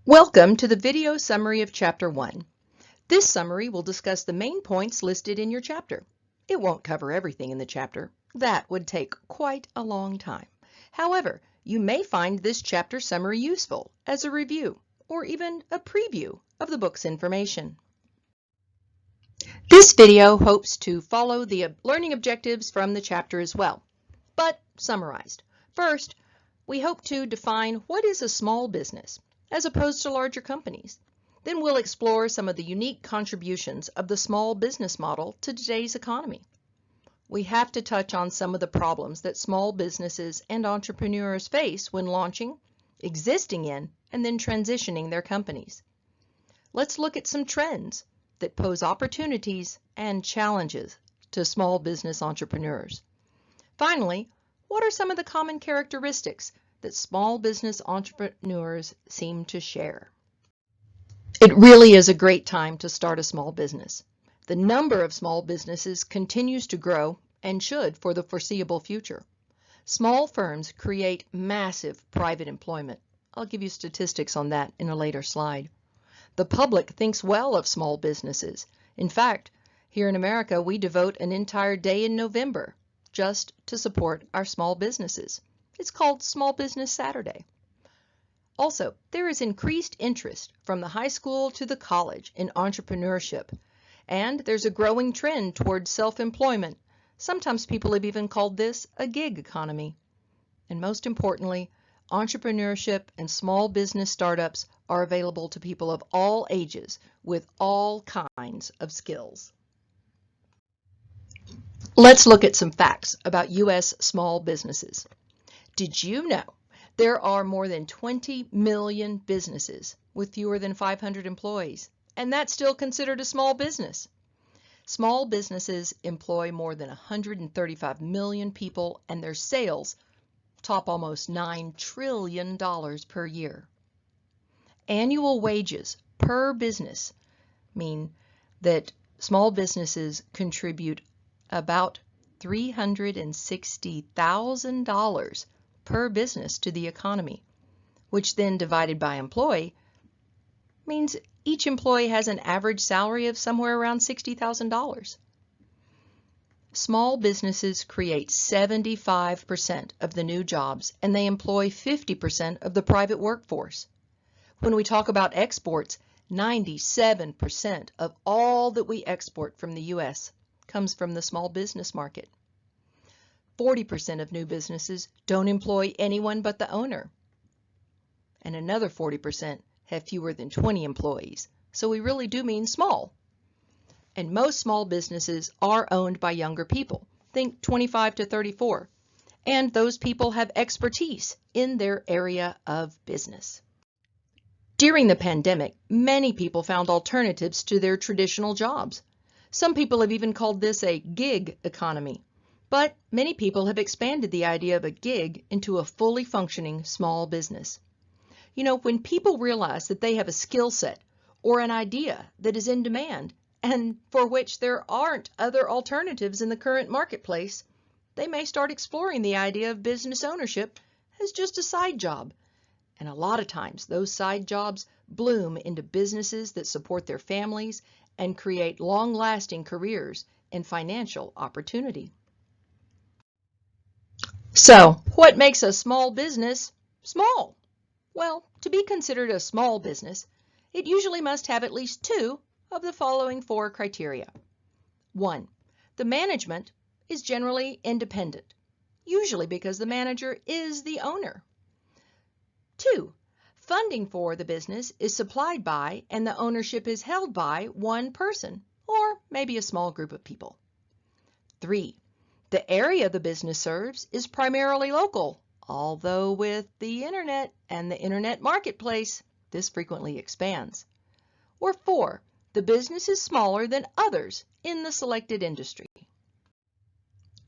Welcome to the video summary of Chapter 1. This summary will discuss the main points listed in your chapter. It won't cover everything in the chapter. That would take quite a long time. However, you may find this chapter summary useful as a review or even a preview of the book's information. This video hopes to follow the learning objectives from the chapter as well, but summarized. First, we hope to define what is a small business as opposed to larger companies. Then we'll explore some of the unique contributions of the small business model to today's economy. We have to touch on some of the problems that small businesses and entrepreneurs face when launching, existing in, and then transitioning their companies. Let's look at some trends that pose opportunities and challenges to small business entrepreneurs. Finally, what are some of the common characteristics that small business entrepreneurs seem to share? It really is a great time to start a small business. The number of small businesses continues to grow and should for the foreseeable future. Small firms create massive private employment. I'll give you statistics on that in a later slide. The public thinks well of small businesses. In fact, here in America, we devote an entire day in November just to support our small businesses. It's called Small Business Saturday. Also, there is increased interest from the high school to the college in entrepreneurship, and there's a growing trend towards self-employment. Sometimes people have even called this a gig economy. And most importantly, entrepreneurship and small business startups are available to people of all ages with all kinds of skills. Let's look at some facts about U.S. small businesses. Did you know there are more than 20 million businesses with fewer than 500 employees, and that's still considered a small business? Small businesses employ more than 135 million people, and their sales top almost $9 trillion per year. Annual wages per business mean that small businesses contribute about $360,000 per business to the economy, which then divided by employee means each employee has an average salary of somewhere around $60,000. Small businesses create 75% of the new jobs, and they employ 50% of the private workforce. When we talk about exports, 97% of all that we export from the U.S. comes from the small business market. 40% of new businesses don't employ anyone but the owner. And another 40% have fewer than 20 employees. So we really do mean small. And most small businesses are owned by younger people. Think 25 to 34. And those people have expertise in their area of business. During the pandemic, many people found alternatives to their traditional jobs. Some people have even called this a gig economy. But many people have expanded the idea of a gig into a fully functioning small business. You know, when people realize that they have a skill set or an idea that is in demand and for which there aren't other alternatives in the current marketplace, they may start exploring the idea of business ownership as just a side job. And a lot of times those side jobs bloom into businesses that support their families and create long-lasting careers and financial opportunity. So, what makes a small business small? Well, to be considered a small business, it usually must have at least two of the following four criteria. 1. The management is generally independent, usually because the manager is the owner. 2. Funding for the business is supplied by and the ownership is held by one person, or maybe a small group of people. 3. The area the business serves is primarily local, although with the internet and the internet marketplace, this frequently expands. Or 4, the business is smaller than others in the selected industry.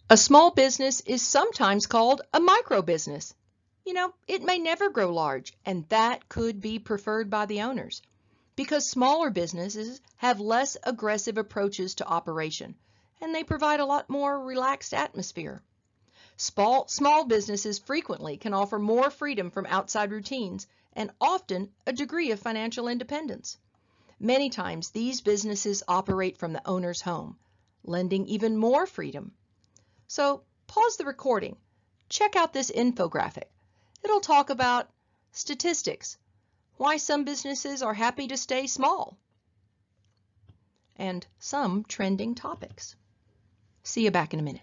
A small business is sometimes called a micro business. You know, it may never grow large, and that could be preferred by the owners because smaller businesses have less aggressive approaches to operation, and they provide a lot more relaxed atmosphere. Small businesses frequently can offer more freedom from outside routines and often a degree of financial independence. Many times these businesses operate from the owner's home, lending even more freedom. So pause the recording. Check out this infographic. It'll talk about statistics, why some businesses are happy to stay small, and some trending topics. See you back in a minute.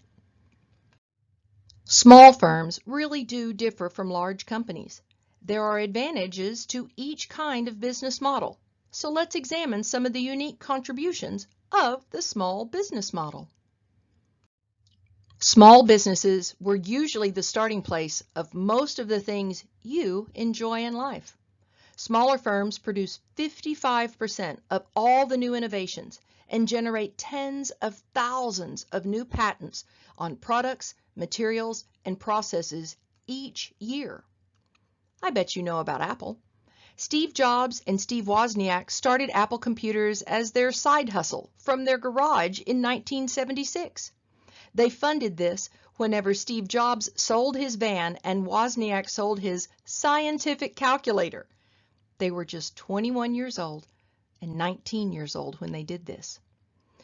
Small firms really do differ from large companies. There are advantages to each kind of business model. So let's examine some of the unique contributions of the small business model. Small businesses were usually the starting place of most of the things you enjoy in life. Smaller firms produce 55% of all the new innovations and generate tens of thousands of new patents on products, materials, and processes each year. I bet you know about Apple. Steve Jobs and Steve Wozniak started Apple Computers as their side hustle from their garage in 1976. They funded this whenever Steve Jobs sold his van and Wozniak sold his scientific calculator. They were just 21 years old and 19 years old when they did this.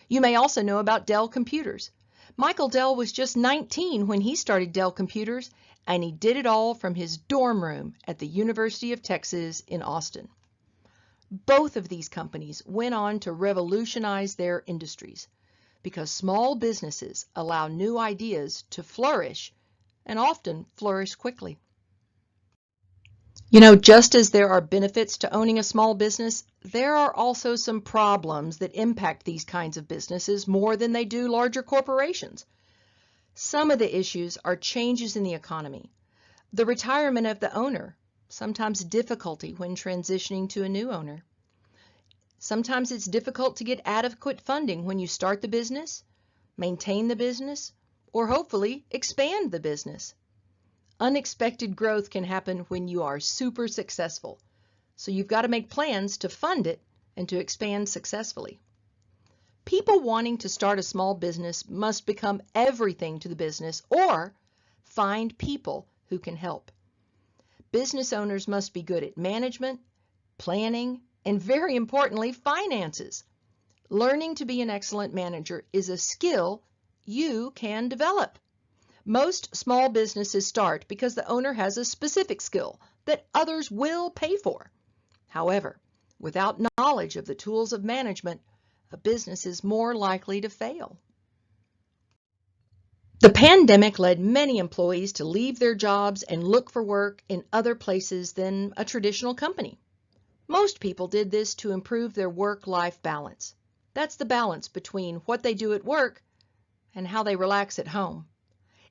You may also know about Dell Computers. Michael Dell was just 19 when he started Dell Computers, and he did it all from his dorm room at the University of Texas in Austin. Both of these companies went on to revolutionize their industries because small businesses allow new ideas to flourish and often flourish quickly. You know, just as there are benefits to owning a small business, there are also some problems that impact these kinds of businesses more than they do larger corporations. Some of the issues are changes in the economy, the retirement of the owner, sometimes difficulty when transitioning to a new owner. Sometimes it's difficult to get adequate funding when you start the business, maintain the business, or hopefully expand the business. Unexpected growth can happen when you are super successful, so you've got to make plans to fund it and to expand successfully. People wanting to start a small business must become everything to the business or find people who can help. Business owners must be good at management, planning, and very importantly, finances. Learning to be an excellent manager is a skill you can develop. Most small businesses start because the owner has a specific skill that others will pay for. However, without knowledge of the tools of management, a business is more likely to fail. The pandemic led many employees to leave their jobs and look for work in other places than a traditional company. Most people did this to improve their work-life balance. That's the balance between what they do at work and how they relax at home.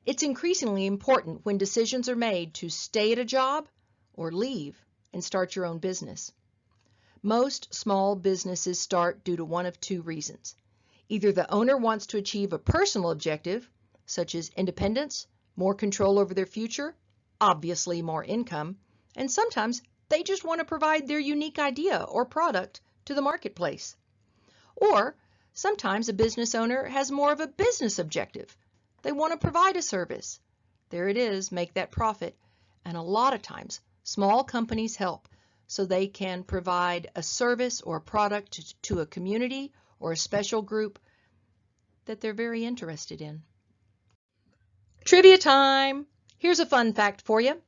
It's increasingly important when decisions are made to stay at a job or leave and start your own business. Most small businesses start due to one of two reasons. Either the owner wants to achieve a personal objective, such as independence, more control over their future, obviously more income, and sometimes they just want to provide their unique idea or product to the marketplace. Or sometimes a business owner has more of a business objective. They want to provide a service. There it is, make that profit. And a lot of times, small companies help so they can provide a service or a product to a community or a special group that they're very interested in. Trivia time! Here's a fun fact for you.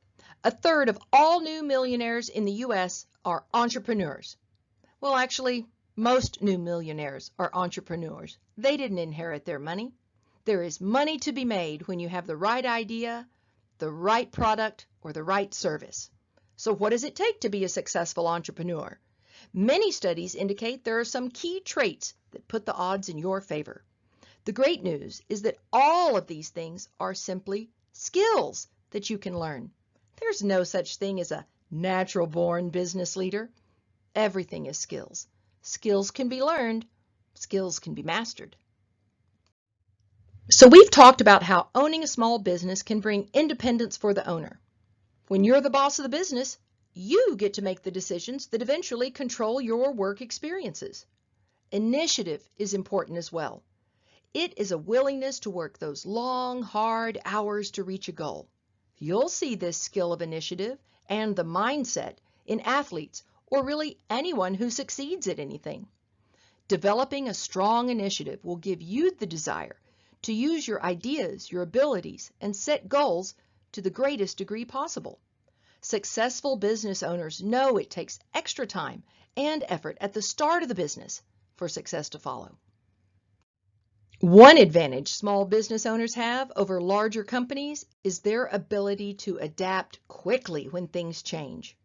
A third of all new millionaires in the U.S. are entrepreneurs. Well, actually, most new millionaires are entrepreneurs. They didn't inherit their money. There is money to be made when you have the right idea, the right product, or the right service. So what does it take to be a successful entrepreneur? Many studies indicate there are some key traits that put the odds in your favor. The great news is that all of these things are simply skills that you can learn. There's no such thing as a natural-born business leader. Everything is skills. Skills can be learned. Skills can be mastered. So we've talked about how owning a small business can bring independence for the owner. When you're the boss of the business, you get to make the decisions that eventually control your work experiences. Initiative is important as well. It is a willingness to work those long, hard hours to reach a goal. You'll see this skill of initiative and the mindset in athletes or really anyone who succeeds at anything. Developing a strong initiative will give you the desire to use your ideas, your abilities, and set goals to the greatest degree possible. Successful business owners know it takes extra time and effort at the start of the business for success to follow. One advantage small business owners have over larger companies is their ability to adapt quickly when things change.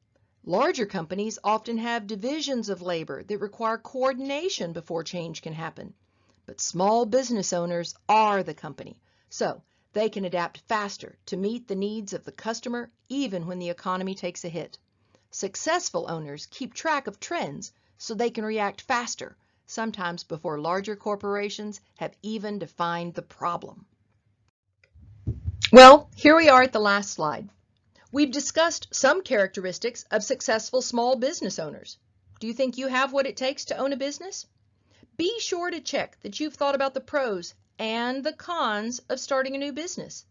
Larger companies often have divisions of labor that require coordination before change can happen. But small business owners are the company, so they can adapt faster to meet the needs of the customer even when the economy takes a hit. Successful owners keep track of trends so they can react faster, sometimes before larger corporations have even defined the problem. Well, here we are at the last slide. We've discussed some characteristics of successful small business owners. Do you think you have what it takes to own a business? Be sure to check that you've thought about the pros and the cons of starting a new business.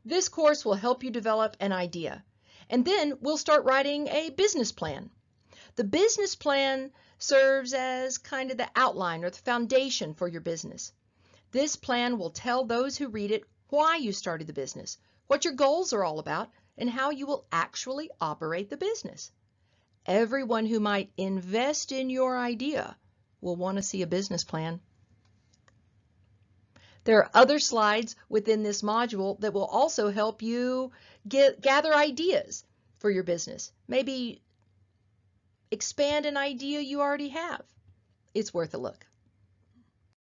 This course will help you develop an idea, and then we'll start writing a business plan. The business plan serves as kind of the outline or the foundation for your business. This plan will tell those who read it why you started the business, what your goals are all about, and how you will actually operate the business. Everyone who might invest in your idea will want to see a business plan. There are other slides within this module that will also help you gather ideas for your business. Maybe expand an idea you already have. It's worth a look.